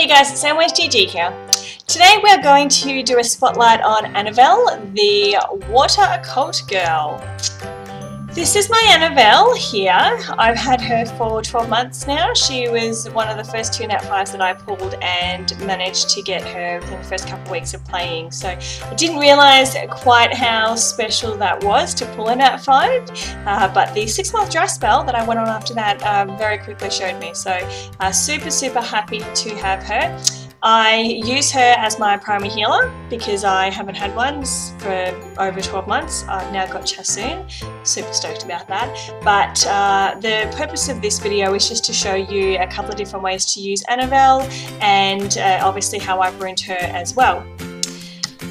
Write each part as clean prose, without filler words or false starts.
Hey guys, it's Samwise GG here. Today we're going to do a spotlight on Anavel, the Water Occult Girl. This is my Anavel here. I've had her for 12 months now. She was one of the first two Nat 5s that I pulled and managed to get her within the first couple of weeks of playing. So I didn't realise quite how special that was to pull a Nat 5, but the 6-month dry spell that I went on after that very quickly showed me. So super happy to have her. I use her as my primary healer because I haven't had one for over 12 months. I've now got Chassoon, super stoked about that. But the purpose of this video is just to show you a couple of different ways to use Anavel and obviously how I've ruined her as well.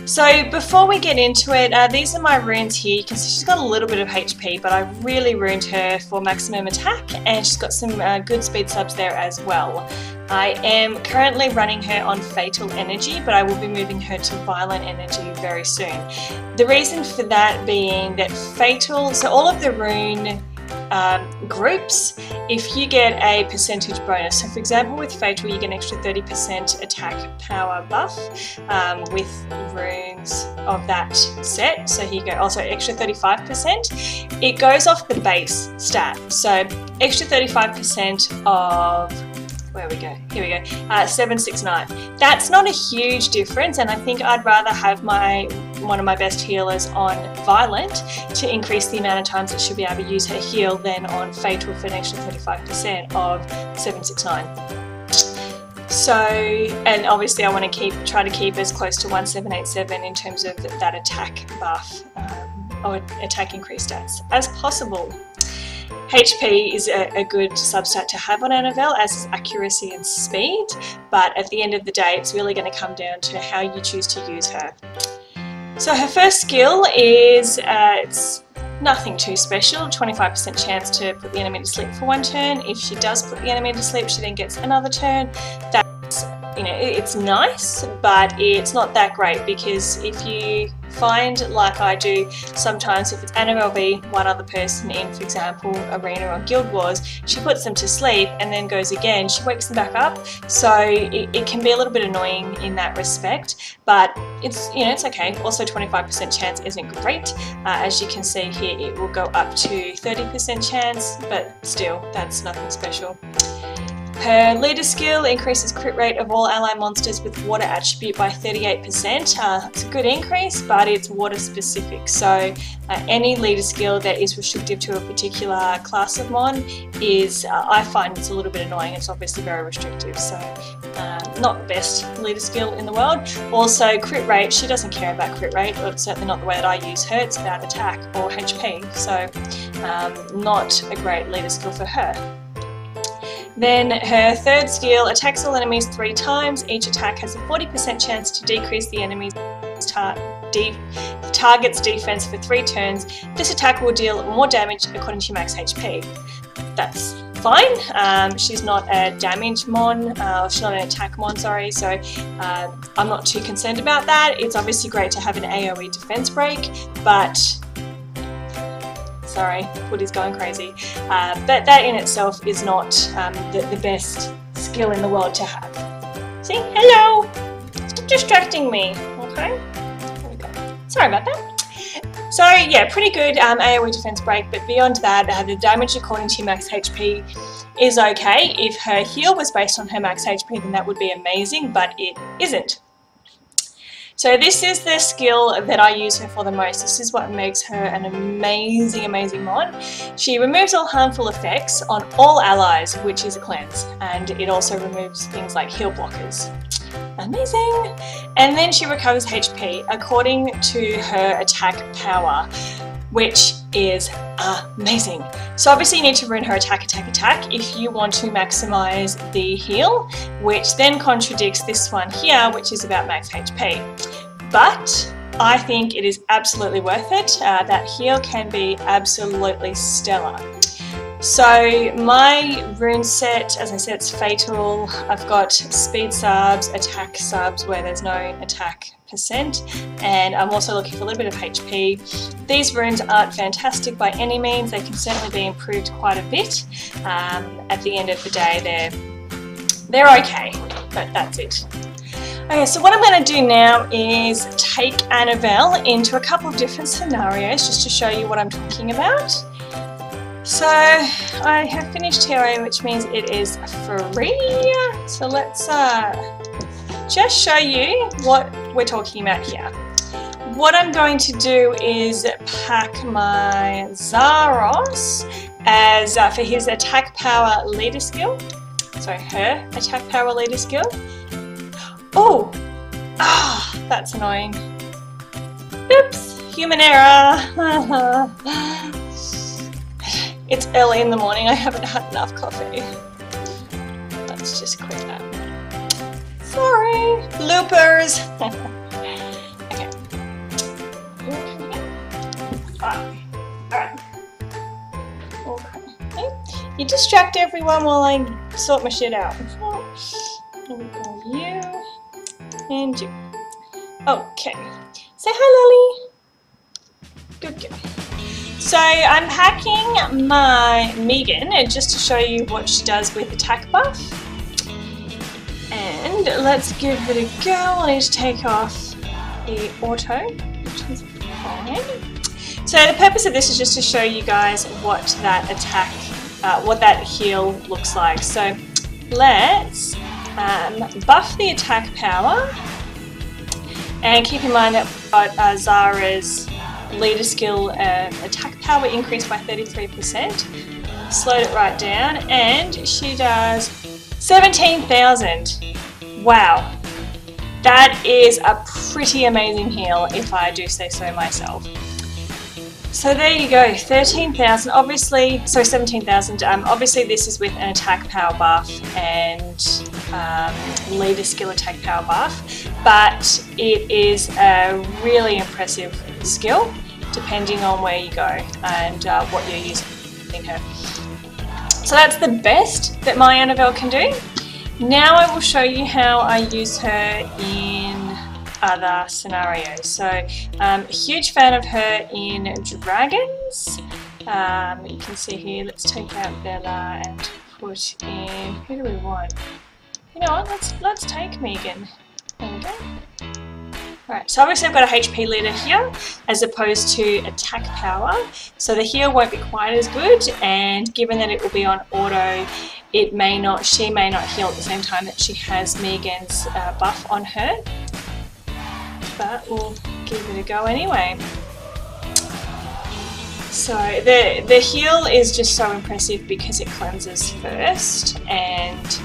So before we get into it, these are my runes here. You can see she's got a little bit of HP, but I really ruined her for maximum attack, and she's got some good speed subs there as well. I am currently running her on Fatal Energy, but I will be moving her to Violent Energy very soon. The reason for that being that Fatal, so all of the rune groups, if you get a percentage bonus, so for example with Fatal you get an extra 30% attack power buff with runes of that set, so here you go, also extra 35%, it goes off the base stat, so extra 35% of, where we go, here we go, 769. That's not a huge difference, and I think I'd rather have one of my best healers on Violent to increase the amount of times that she'll be able to use her heal than on Fatal for an extra 35% of 769. So, and obviously I want to try to keep as close to 1787 in terms of that attack buff or attack increase stats as possible. HP is a good substat to have on Anavel, as is accuracy and speed, but at the end of the day it's really going to come down to how you choose to use her. So her first skill is, it's nothing too special, 25% chance to put the enemy to sleep for one turn. If she does put the enemy to sleep, she then gets another turn. That's, you know, it's nice, but it's not that great, because if you find, like I do sometimes, if it's Anavel v one other person in, for example, Arena or Guild Wars, she puts them to sleep and then goes again, she wakes them back up, so it can be a little bit annoying in that respect, but it's, you know, it's okay. Also 25% chance isn't great, as you can see here it will go up to 30% chance, but still that's nothing special. Her leader skill increases crit rate of all ally monsters with water attribute by 38%. It's a good increase, but it's water specific. So any leader skill that is restrictive to a particular class of mon is, I find it's a little bit annoying. It's obviously very restrictive, so not the best leader skill in the world. Also crit rate, she doesn't care about crit rate, or it's certainly not the way that I use her. It's about attack or HP, so not a great leader skill for her. Then her third skill attacks all enemies 3 times. Each attack has a 40% chance to decrease the enemy's target's defense for 3 turns. This attack will deal more damage according to max HP. That's fine. She's not a damage mon, she's not an attack mon, sorry, so I'm not too concerned about that. It's obviously great to have an AoE defense break, but sorry, Foot is going crazy. But that in itself is not the best skill in the world to have. See? Hello! Stop distracting me, okay? There we go. Sorry about that. So yeah, pretty good AoE defense break, but beyond that, the damage according to max HP is okay. If her heal was based on her max HP, then that would be amazing, but it isn't. So this is the skill that I use her for the most. This is what makes her an amazing mon. She removes all harmful effects on all allies, which is a cleanse, and it also removes things like heal blockers. Amazing! And then she recovers HP according to her attack power, which is amazing. So obviously you need to rune her attack if you want to maximize the heal, which then contradicts this one here, which is about max HP. But I think it is absolutely worth it. That heal can be absolutely stellar. So my rune set, as I said, it's Fatal. I've got speed subs, attack subs where there's no attack percent, and I'm also looking for a little bit of HP. These runes aren't fantastic by any means. They can certainly be improved quite a bit. At the end of the day, they're okay. but that's it. Okay, so what I'm going to do now is take Anavel into a couple of different scenarios just to show you what I'm talking about. So I have finished hero, which means it is free. So let's just show you what we're talking about here. What I'm going to do is pack my Zaros as for his attack power leader skill. Sorry, her attack power leader skill. Oh! Ah, that's annoying. Oops! Human error! It's early in the morning, I haven't had enough coffee. Let's just quit that. Sorry! Bloopers! Okay. Alright. Okay. You distract everyone while I sort my shit out. Here we go, you. And you. Okay. Say hi, Lily. Good girl. So I'm packing my Megan just to show you what she does with attack buff. And let's give it a go. I need to take off the auto, which is fine. So the purpose of this is just to show you guys what that attack, what that heal looks like. So let's buff the attack power, and keep in mind that we've got Zara's leader skill attack power increased by 33%. Slowed it right down, and she does 17,000. Wow, that is a pretty amazing heal if I do say so myself. So there you go, 13,000, obviously, so 17,000, obviously this is with an attack power buff and leader skill attack power buff, but it is a really impressive skill depending on where you go and what you're using her. So that's the best that my Anavel can do. Now I will show you how I use her in other scenarios. So huge fan of her in dragons. You can see here, let's take out Bella and put in, who do we want? You know what, let's take Megan. There we go. Alright, so obviously I've got a HP leader here as opposed to attack power, so the heal won't be quite as good, and given that it will be on auto, she may not heal at the same time that she has Megan's buff on her. But we'll give it a go anyway. So the heal is just so impressive because it cleanses first, and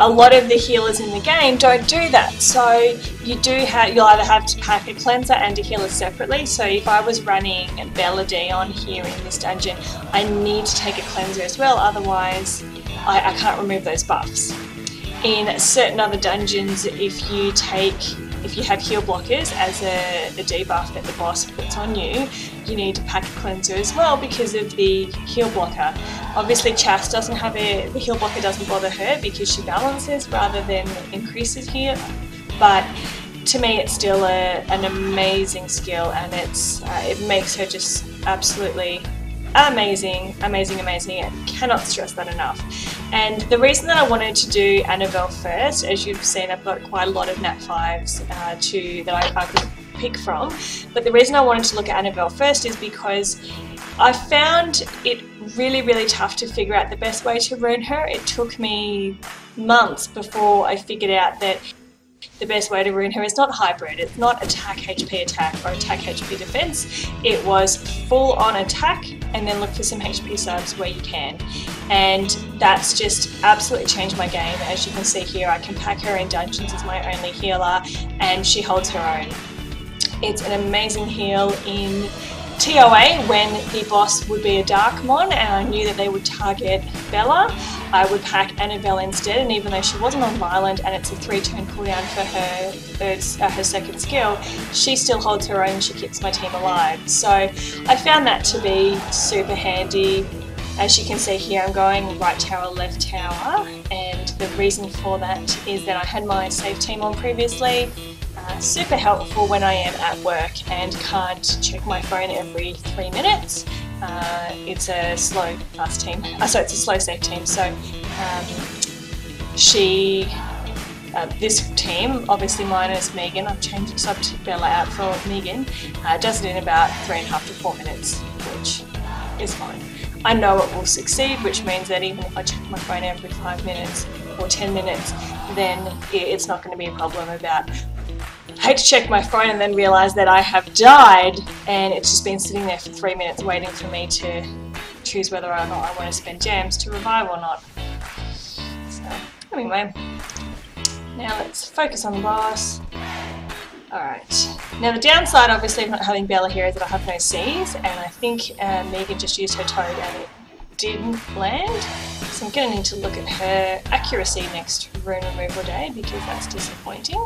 a lot of the healers in the game don't do that. So you'll either have to pack a cleanser and a healer separately. So if I was running Bella D on here in this dungeon, I need to take a cleanser as well, otherwise I can't remove those buffs. In certain other dungeons, if you have heal blockers as a debuff that the boss puts on you, you need to pack a cleanser as well because of the heal blocker. Obviously Chas doesn't have the heal blocker doesn't bother her because she balances rather than increases here, but to me it's still an amazing skill, and it makes her just absolutely amazing. I cannot stress that enough. And the reason that I wanted to do Anavel first, as you've seen, I've got quite a lot of Nat 5s that I could pick from, but the reason I wanted to look at Anavel first is because I found it really tough to figure out the best way to rune her. It took me months before I figured out that the best way to rune her is not hybrid. It's not attack HP attack or attack HP defense. It was full on attack and then look for some HP subs where you can. And that's just absolutely changed my game. As you can see here, I can pack her in dungeons as my only healer and she holds her own. It's an amazing heal in TOA when the boss would be a Darkmon and I knew that they would target Bella. I would pack Anavel instead, and even though she wasn't on Violent and it's a 3-turn cooldown for her second skill, she still holds her own and she keeps my team alive. So I found that to be super handy. As you can see here, I'm going right tower, left tower, and the reason for that is that I had my save team on previously. Super helpful when I am at work and can't check my phone every 3 minutes. It's a slow fast team, so it's a slow save team, so she this team, obviously minus Megan, I've subbed Bella out for Megan, does it in about 3.5 to 4 minutes, which is fine. I know it will succeed, which means that even if I check my phone every 5 minutes or 10 minutes, then it's not going to be a problem about I hate to check my phone and then realise that I have died and it's just been sitting there for 3 minutes waiting for me to choose whether or not I want to spend gems to revive or not. So anyway, now let's focus on the boss. Alright, now the downside obviously of not having Bella here is that I have no C's, and I think Megan just used her toad and it didn't land. So I'm going to need to look at her accuracy next rune removal day because that's disappointing.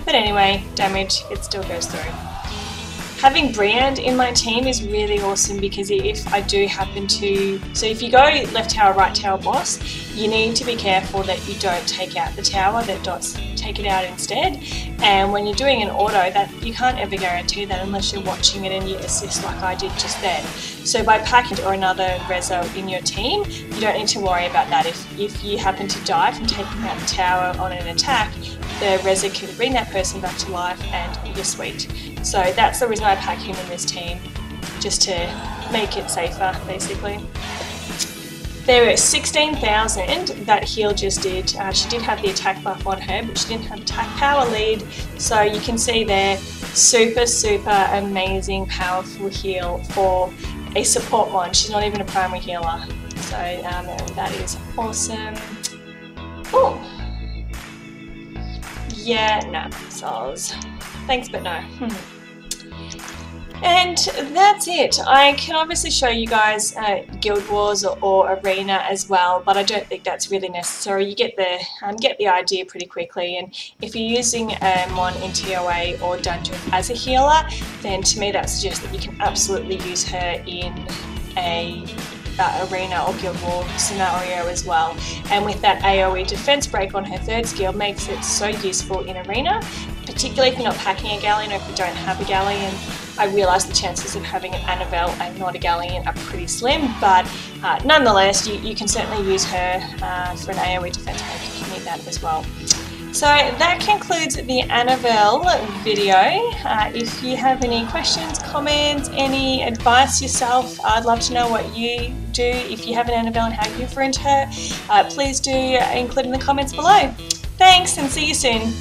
But anyway, damage, it still goes through. Having Briand in my team is really awesome because if I do happen to... So if you go left tower, right tower boss, you need to be careful that you don't take out the tower, that dots take it out instead. And when you're doing an auto, that you can't ever guarantee that unless you're watching it and you assist like I did just then. So by packing or another reso in your team, you don't need to worry about that. If you happen to die from taking out the tower on an attack, the reso can bring that person back to life and you're sweet. So that's the reason I pack him in this team, just to make it safer basically. There is 16,000 that heal just did. She did have the attack buff on her, but she didn't have attack power lead. So you can see there, super amazing powerful heal for a support one. She's not even a primary healer. So that is awesome. Oh, yeah, no, soz. Thanks, but no. And that's it. I can obviously show you guys Guild Wars or Arena as well, but I don't think that's really necessary. You get the idea pretty quickly, and if you're using Mon in TOA or Dungeon as a healer, then to me that suggests that you can absolutely use her in a Arena or Guild War scenario as well. And with that AoE defense break on her third skill makes it so useful in Arena, particularly if you're not packing a Galleon or if you don't have a Galleon. I realise the chances of having an Anavel and not a Galleon are pretty slim, but nonetheless you can certainly use her for an AoE defense break if you need that as well. So that concludes the Anavel video. If you have any questions, comments, any advice yourself, I'd love to know what you do if you have an Anavel and how you've ruined her. Please do include in the comments below. Thanks and see you soon.